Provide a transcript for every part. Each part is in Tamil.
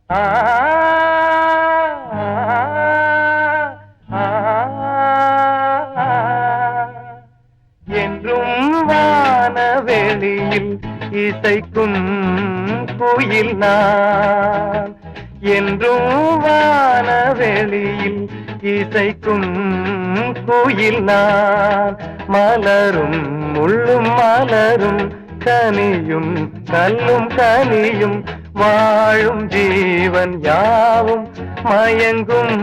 ஆ என்றும் வானவெளியில் இசைக்கும் குயில் நான், என்றும் வானவெளியில் இசைக்கும் குயில் நான். மலரும் முள்ளும் மலரும் கனியும் கல்லும் கனியும் வாழும் ஜீவன் யாவும் மயங்கும்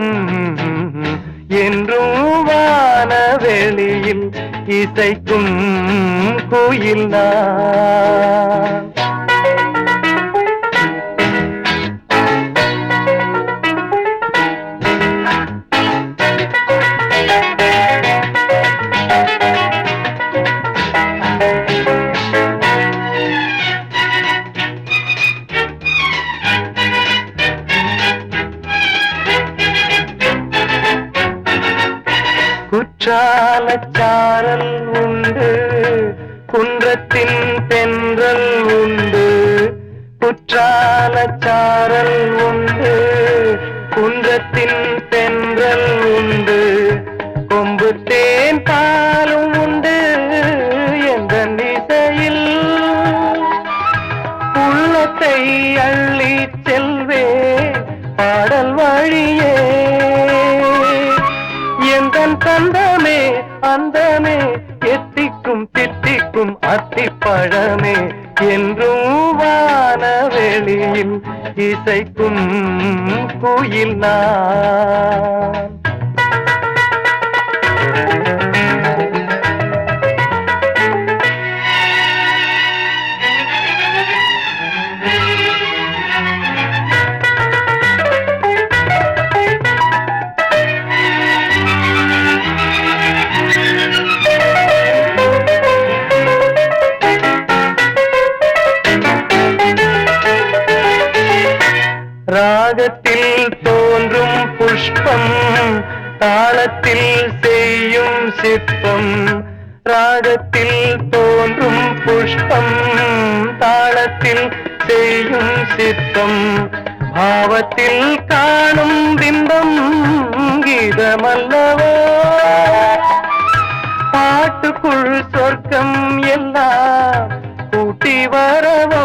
என்றும் வானவெளியில் இசைக்கும் குயில் நான். குற்றாலச்சாரல் உண்டு, குன்றத்தின் தென்றல் உண்டு. குற்றாலச்சாரல் உண்டு, குன்றத்தின் தென்றல் உண்டு. கொம்பு தேன் பாலும் உண்டு என்ற இசையில் உள்ளத்தை அள்ளி செல்வே பாடல் வழியே. எந்தன் தந்தமே அந்தமே எத்திக்கும் தித்திக்கும் அத்திப்பழமே என்றும் வானவெளியில் இசைக்கும் குயில் நான். ராகத்தில் தோன்றும் புஷ்பம் தாளத்தில் செய்யும் சிற்பம். ராகத்தில் தோன்றும் புஷ்பம் தாளத்தில் செய்யும் சிற்பம். பாவத்தில் காணும் பிம்பம் கீதமல்லவோ. பாட்டுக்குள் சொர்க்கம் எல்லாம் கூட்டி வரவோ.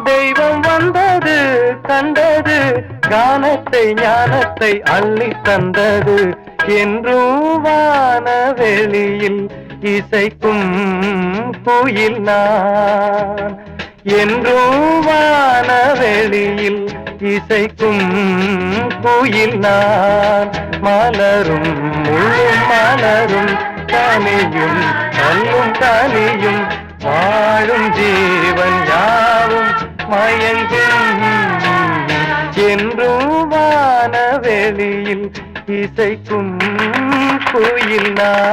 தெய்வம் வந்தது கண்டது கானத்தை ஞானத்தை அள்ளி தந்தது என்றும் வானவெளியில் இசைக்கும் குயில் நான். என்றும் வானவெளியில் இசைக்கும் குயில் நான். மலரும் முள்ளும் மலரும் கனியும் கல்லும் கனியும் வாழும் ஜீவன் யாவும் மயங்கும் என்றும் வானவெளியில் இசைக்கும் குயில் நான்.